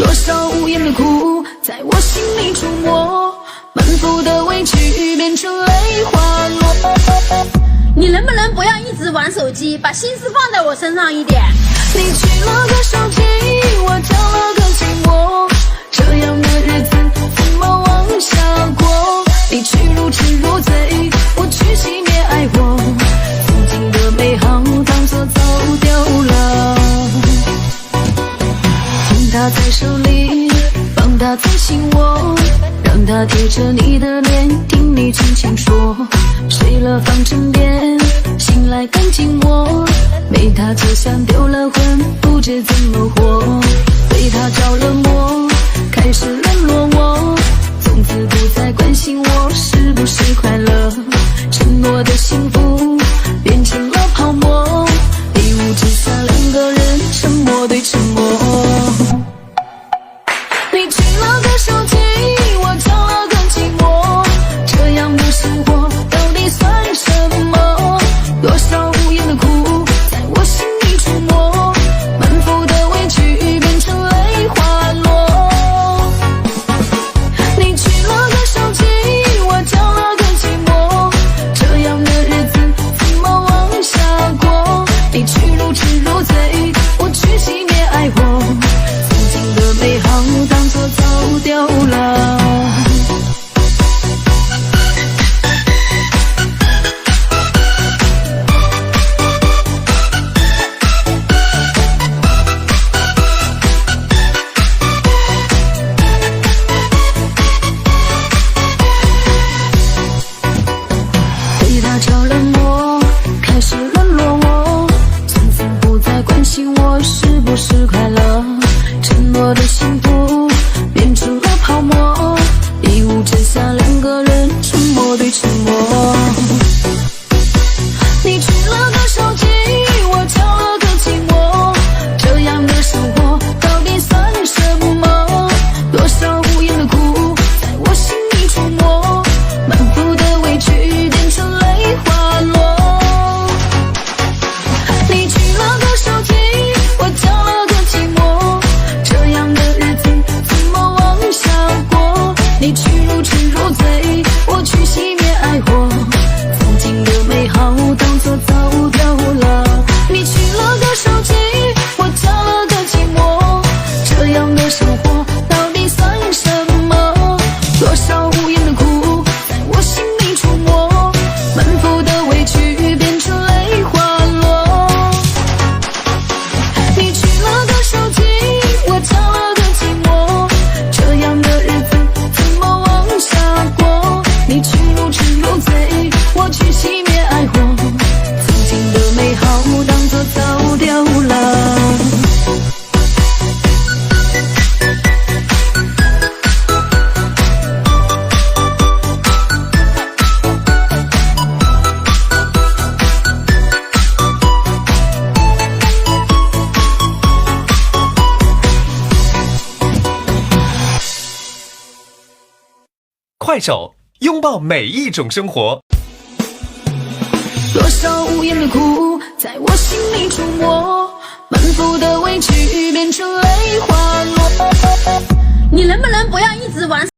多少无言的苦在我心里出没，满腹的委屈变成泪滑落。你能不能不要一直玩手机，把心思放在我身上一点？你取了个手机，我交了个寂寞，这样的日子怎么往下过？你去如痴如醉，我去熄灭爱火，曾经的美好当作走丢了。捧它在手里，放它在心窝，让它贴着你的脸，听你轻轻说。睡了方枕边，醒来更寂寞，没它就像丢了魂，不知怎么活。对它着了魔，开始冷落我，从此不再关心我是不是快乐。承诺的幸福变成了泡沫，礼物只下两个人沉默对沉默。你取了个手机，我交了个寂寞，这样的生活到底算什么？多少无言的苦在我心里出没，满腹的委屈变成泪滑落。你取了个手机，我交了个寂寞，这样的日子怎么往下过？你去如痴如醉，我去熄灭爱火，曾经的美好当作走丢了。对他着了魔，开始冷落我，从此不再关心我是不是快乐。承诺的幸福变成了泡沫，礼物只下两个人沉默对沉默。你取了个手机，我交了个寂寞，这样的生活到底算什么？多少无言的苦在我心里出没，满腹的委屈变成泪滑落。你取了个手机，我交了个寂寞，这样的日子怎么往下过？你去如痴如醉，我去熄灭爱火，曾经的美好当作走丢了。你取了个手机，我交了个寂寞，这样的生活到底算什么？多少无言的苦在我心里出没，满腹的委屈变成泪滑落。你取了个手机，我交了个寂寞，这样的日子怎么往下过？你去如痴如醉，我去熄灭爱火，曾经的美好当作走丢了。快手，拥抱每一种生活。多少无言的苦在我心里出没，满腹的委屈变成泪滑落。你能不能不要一直玩